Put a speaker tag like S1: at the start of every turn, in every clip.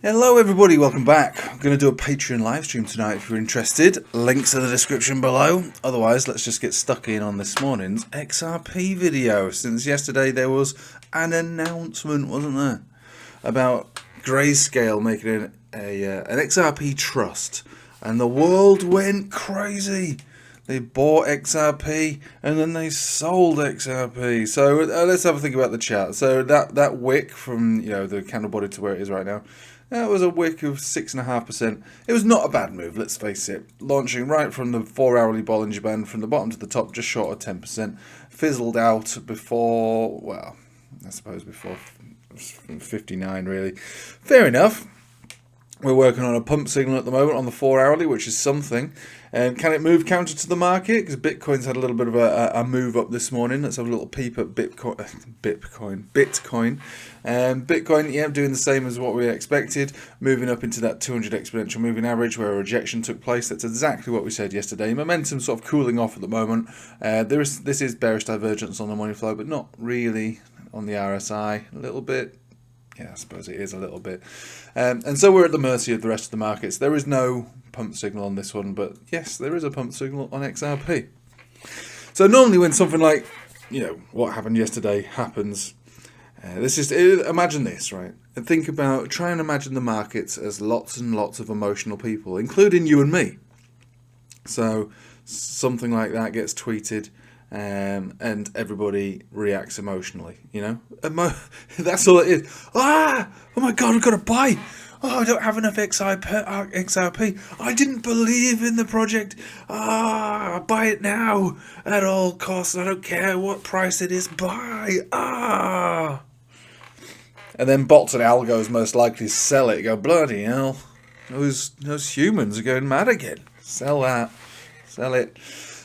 S1: Hello everybody, welcome back. I'm going to do a Patreon live stream tonight if you're interested. Links in the description below. Otherwise, let's just get stuck in on this morning's XRP video. Since yesterday there was an announcement, wasn't there? About Grayscale making an XRP trust. And the world went crazy. They bought XRP and then they sold XRP. So let's have a think about the chart. So that wick from the candle body to where it is right now, that was a wick of 6.5%. It was not a bad move, let's face it. Launching right from the 4-hourly Bollinger Band from the bottom to the top, just short of 10%. Fizzled out before, well, I suppose before 59 really. Fair enough. We're working on a pump signal at the moment on the 4-hourly, which is something. Can it move counter to the market? Because Bitcoin's had a little bit of a move up this morning. Let's have a little peep at Bitcoin. Bitcoin, yeah, doing the same as what we expected. Moving up into that 200 exponential moving average where a rejection took place. That's exactly what we said yesterday. Momentum sort of cooling off at the moment. This is bearish divergence on the money flow, but not really on the RSI. A little bit. Yeah, I suppose it is a little bit. And so we're at the mercy of the rest of the markets. There is no pump signal on this one, but yes, there is a pump signal on XRP. So normally when something like, what happened yesterday happens, imagine this, right? And try and imagine the markets as lots and lots of emotional people, including you and me. So something like that gets tweeted, and everybody reacts emotionally, that's all it is. Oh my god, I've got to buy. I don't have enough XRP. I didn't believe in the project. I'll buy it now at all costs. I don't care what price it is. Buy. And then bots and algos most likely sell it. Go, bloody hell. Those humans are going mad again. Sell that. Sell it.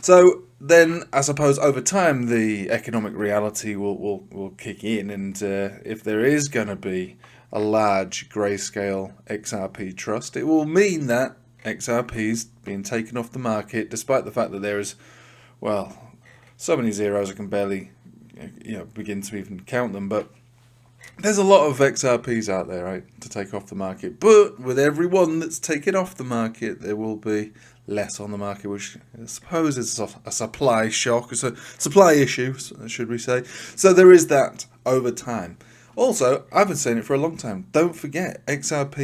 S1: So then I suppose over time the economic reality will kick in, and if there is going to be a large Grayscale XRP trust, it will mean that XRP is being taken off the market, despite the fact that there is, well, so many zeros I can barely begin to even count them, but there's a lot of XRPs out there, right, to take off the market. But with every one that's taken off the market, there will be less on the market, which I suppose is a supply shock, it's a supply issue, should we say. So there is that over time. Also, I've been saying it for a long time. Don't forget, XRP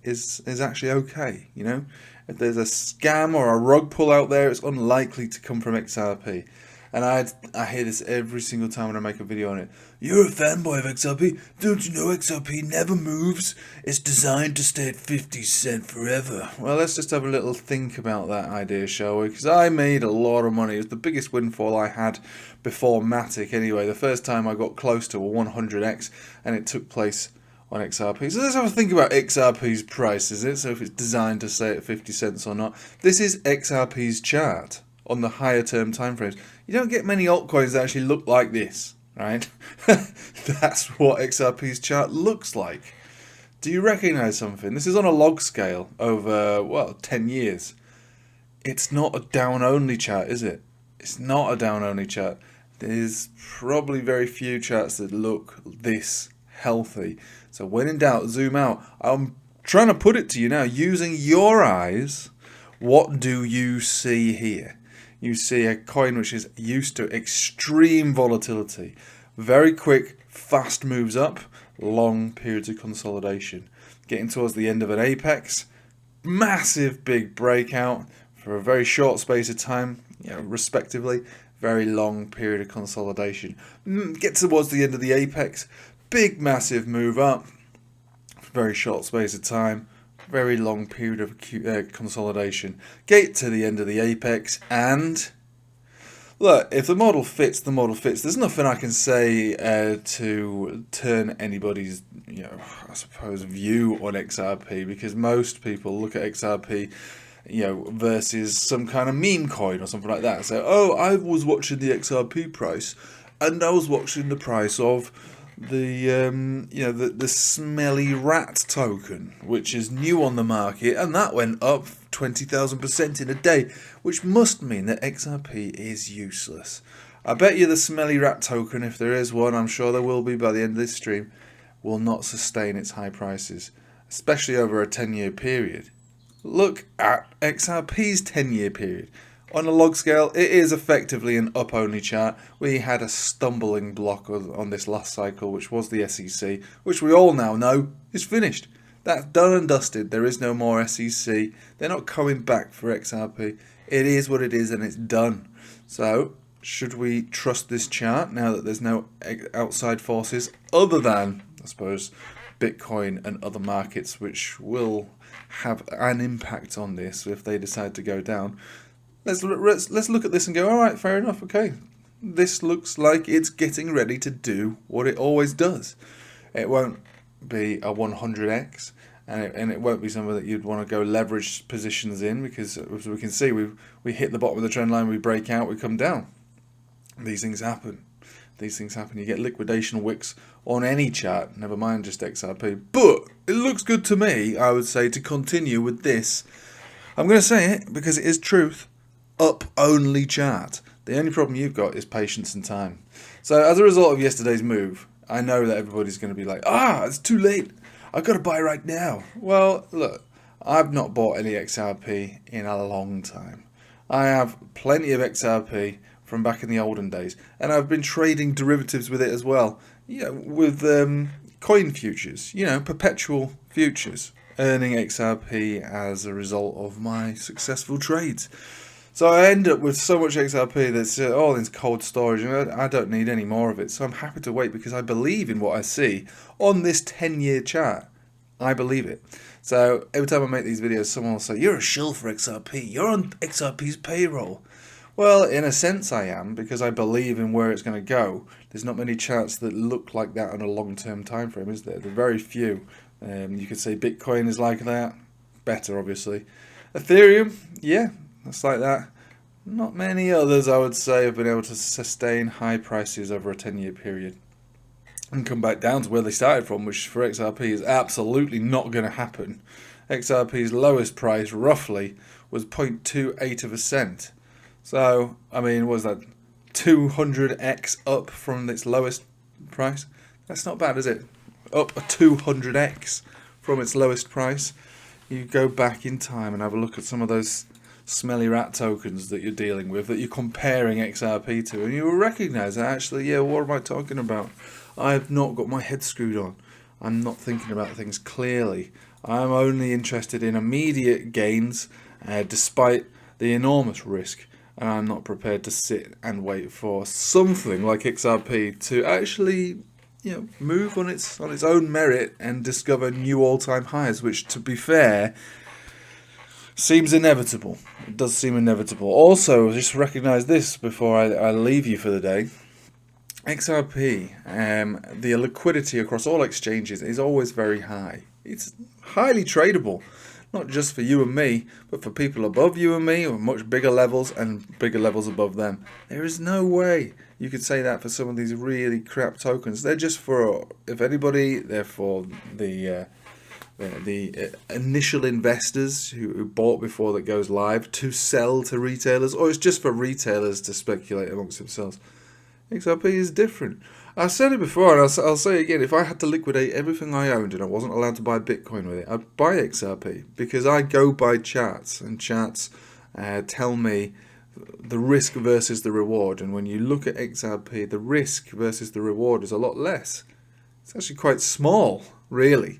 S1: is actually okay, If there's a scam or a rug pull out there, it's unlikely to come from XRP. And I hear this every single time when I make a video on it. You're a fanboy of XRP. Don't you know XRP never moves? It's designed to stay at 50 cents forever. Well, let's just have a little think about that idea, shall we? Because I made a lot of money. It was the biggest windfall I had before Matic anyway. The first time I got close to a 100x, and it took place on XRP. So let's have a think about XRP's price, is it? So if it's designed to stay at 50 cents or not. This is XRP's chart on the higher term timeframes. You don't get many altcoins that actually look like this, right? That's what XRP's chart looks like. Do you recognize something? This is on a log scale over, 10 years. It's not a down-only chart, is it? It's not a down-only chart. There's probably very few charts that look this healthy. So when in doubt, zoom out. I'm trying to put it to you now, using your eyes. What do you see here? You see a coin which is used to extreme volatility. Very quick, fast moves up, long periods of consolidation. Getting towards the end of an apex, massive big breakout for a very short space of time, respectively, very long period of consolidation. Get towards the end of the apex, big massive move up, very short space of time, very long period of consolidation. Get to the end of the apex, and look, if the model fits, the model fits. There's nothing I can say to turn anybody's, I suppose, view on XRP, because most people look at XRP, versus some kind of meme coin or something like that. So, I was watching the XRP price, and I was watching the price of the smelly rat token, which is new on the market, and that went up 20,000% in a day, which must mean that XRP is useless. I bet you the smelly rat token, if there is one, I'm sure there will be by the end of this stream, will not sustain its high prices. especially over a 10-year period. Look at XRP's 10-year period. On a log scale, it is effectively an up-only chart. We had a stumbling block on this last cycle, which was the SEC, which we all now know is finished. That's done and dusted. There is no more SEC. They're not coming back for XRP. It is what it is and it's done. So, should we trust this chart now that there's no outside forces other than, I suppose, Bitcoin and other markets, which will have an impact on this if they decide to go down? Let's look at this and go, all right, fair enough, okay. This looks like it's getting ready to do what it always does. It won't be a 100x, and it won't be something that you'd want to go leverage positions in, because as we can see, we hit the bottom of the trend line, we break out, we come down. These things happen. These things happen. You get liquidation wicks on any chart, never mind just XRP. But it looks good to me, I would say, to continue with this. I'm going to say it because it is truth. Up-only chart. The only problem you've got is patience and time. So as a result of yesterday's move, I know that everybody's going to be like, it's too late. I've got to buy right now. Well, look, I've not bought any XRP in a long time. I have plenty of XRP from back in the olden days, and I've been trading derivatives with it as well. With coin futures, perpetual futures, earning XRP as a result of my successful trades. So I end up with so much XRP that's all in cold storage, and I don't need any more of it. So I'm happy to wait because I believe in what I see on this 10-year chart. I believe it. So every time I make these videos, someone will say, "You're a shill for XRP. You're on XRP's payroll." Well, in a sense I am, because I believe in where it's going to go. There's not many charts that look like that on a long-term time frame, is there? There are very few. You could say Bitcoin is like that. Better, obviously. Ethereum, yeah. That's like that. Not many others, I would say, have been able to sustain high prices over a 10-year period and come back down to where they started from, which for XRP is absolutely not going to happen. XRP's lowest price, roughly, was 0.28 of a cent. So, I mean, what was that? 200x up from its lowest price? That's not bad, is it? Up a 200x from its lowest price. You go back in time and have a look at some of those smelly rat tokens that you're dealing with, that you're comparing XRP to, and you will recognize that actually, yeah, what am I talking about? I've not got my head screwed on. I'm not thinking about things clearly. I'm only interested in immediate gains, despite the enormous risk, and I'm not prepared to sit and wait for something like XRP to actually, move on its own merit and discover new all-time highs, which, to be fair, seems inevitable. It does seem inevitable. Also, just recognize this before I leave you for the day. XRP, the liquidity across all exchanges is always very high. It's highly tradable, not just for you and me, but for people above you and me, or much bigger levels and bigger levels above them. There is no way you could say that for some of these really crap tokens. They're just for, if anybody, they're for the initial investors who bought before that goes live to sell to retailers, or it's just for retailers to speculate amongst themselves. XRP is different. I've said it before, and I'll say it again. If I had to liquidate everything I owned and I wasn't allowed to buy Bitcoin with it, I'd buy XRP, because I go by charts, and charts tell me the risk versus the reward. And when you look at XRP, the risk versus the reward is a lot less. It's actually quite small, really.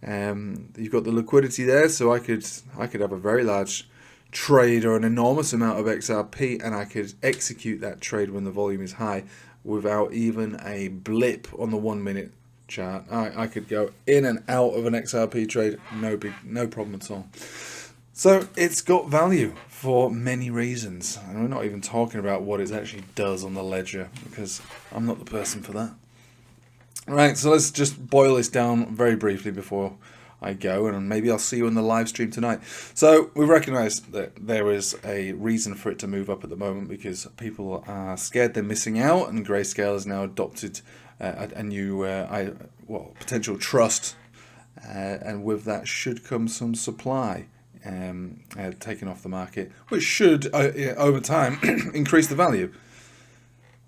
S1: You've got the liquidity there, so I could have a very large trade or an enormous amount of XRP, and I could execute that trade when the volume is high without even a blip on the 1 minute chart. I could go in and out of an XRP trade, no problem at all. So it's got value for many reasons, and we're not even talking about what it actually does on the ledger, because I'm not the person for that. Right, so let's just boil this down very briefly before I go, and maybe I'll see you in the live stream tonight. So we recognise that there is a reason for it to move up at the moment, because people are scared they're missing out, and Grayscale has now adopted a new potential trust, and with that should come some supply taken off the market, which should over time increase the value.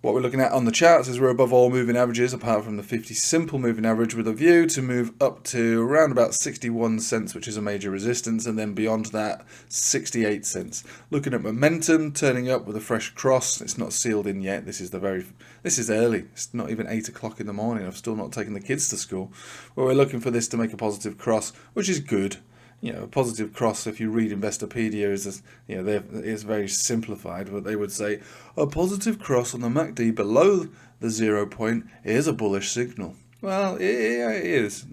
S1: What we're looking at on the charts is we're above all moving averages apart from the 50 simple moving average, with a view to move up to around about 61 cents, which is a major resistance, and then beyond that 68 cents. Looking at momentum, turning up with a fresh cross. It's not sealed in yet. This is early. It's not even 8 o'clock in the morning. I've still not taken the kids to school. But we're looking for this to make a positive cross, which is good. You know, a positive cross, if you read Investopedia, is, you know, it's very simplified, but they would say a positive cross on the MACD below the 0 point is a bullish signal. Well, it is,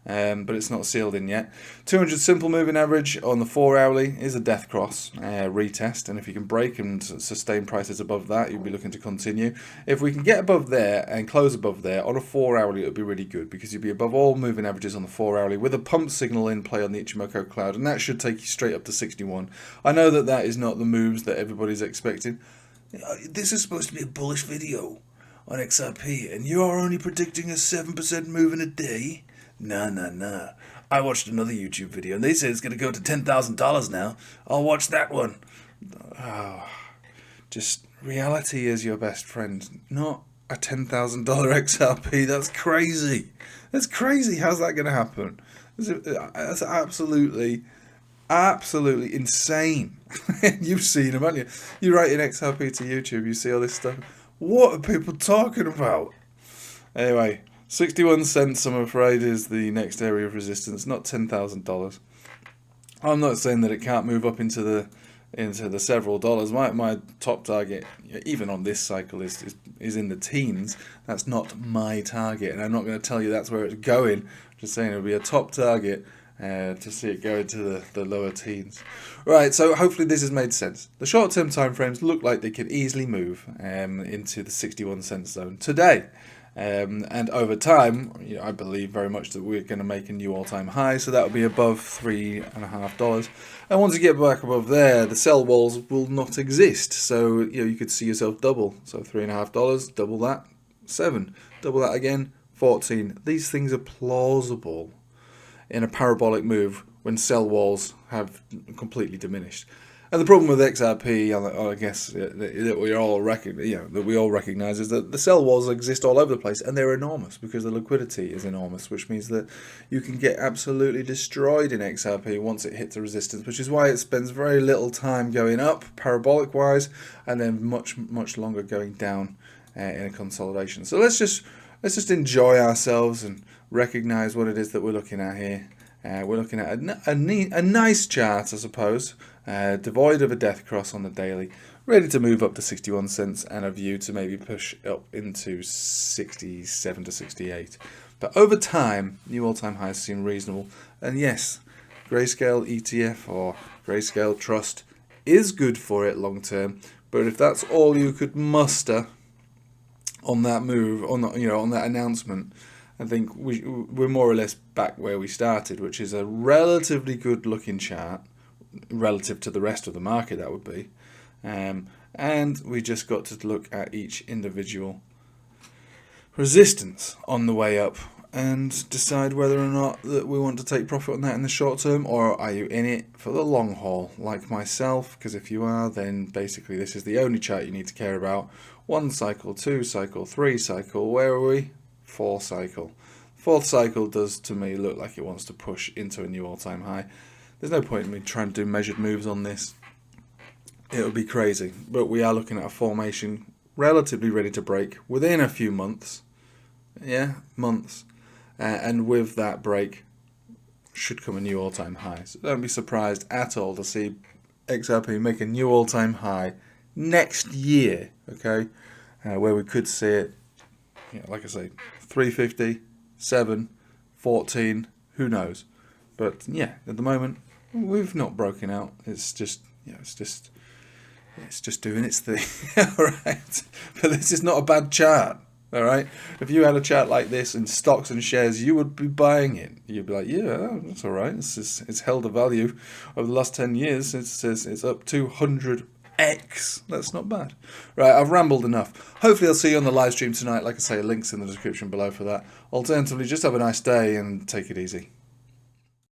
S1: but it's not sealed in yet. 200 simple moving average on the 4 hourly is a death cross retest, and if you can break and sustain prices above that, you'll be looking to continue. If we can get above there and close above there on a 4 hourly, it would be really good, because you'd be above all moving averages on the 4 hourly with a pump signal in play on the Ichimoku cloud, and that should take you straight up to 61. I know that that is not the moves that everybody's expecting. This is supposed to be a bullish video on XRP, and you're only predicting a 7% move in a day? Nah. I watched another YouTube video, and they say it's going to go to $10,000 now. I'll watch that one. Oh, just reality is your best friend, not a $10,000 XRP. That's crazy. That's crazy. How's that going to happen? That's absolutely insane. You've seen them, haven't you? You write in XRP to YouTube, you see all this stuff. What are people talking about? Anyway, 61 cents, I'm afraid, is the next area of resistance, not $10,000. I'm not saying that it can't move up into the several dollars. My top target, even on this cycle, is in the teens. That's not my target, and I'm not going to tell you that's where it's going. I'm just saying it'll be a top target to see it go into the lower teens. Right, so hopefully this has made sense. The short-term time frames look like they could easily move into the 61 cents zone today. And over time, you know, I believe very much that we're going to make a new all-time high, so that will be above $3.50. And once you get back above there, the sell walls will not exist. So you know, you could see yourself double. So $3.50, double that, 7, double that again, 14. These things are plausible in a parabolic move when sell walls have completely diminished. And the problem with XRP, I guess that we all recognize, is that the sell walls exist all over the place, and they're enormous because the liquidity is enormous, which means that you can get absolutely destroyed in XRP once it hits a resistance, which is why it spends very little time going up parabolic wise, and then much longer going down in a consolidation. So let's just enjoy ourselves and recognize what it is that we're looking at here. We're looking at a nice chart, I suppose, devoid of a death cross on the daily, ready to move up to 61 cents and a view to maybe push up into 67 to 68. But over time, new all-time highs seem reasonable. And yes, Grayscale ETF or Grayscale Trust is good for it long term. But if that's all you could muster on that move, on that announcement, I think we're more or less back where we started, which is a relatively good looking chart relative to the rest of the market, that would be. And we just got to look at each individual resistance on the way up and decide whether or not that we want to take profit on that in the short term, or are you in it for the long haul like myself? Because if you are, then basically this is the only chart you need to care about. 1 cycle, 2 cycle, 3 cycle, where are we? 4 cycle. 4th cycle does to me look like it wants to push into a new all-time high. There's no point in me trying to do measured moves on this. It would be crazy. But we are looking at a formation relatively ready to break within a few months. Yeah, months. And with that break should come a new all-time high. So don't be surprised at all to see XRP make a new all-time high next year, okay? Where we could see it, like I say, 350, 7, 14, who knows? But yeah, at the moment we've not broken out. It's just doing its thing. All right, but this is not a bad chart. All right, if you had a chart like this in stocks and shares, you would be buying it. You'd be like, yeah, that's all right. It's held a value over the last 10 years. It's up 200x. That's not bad. Right, I've rambled enough. Hopefully I'll see you on the live stream tonight. Like I say, links in the description below for that. Alternatively, just have a nice day and take it easy.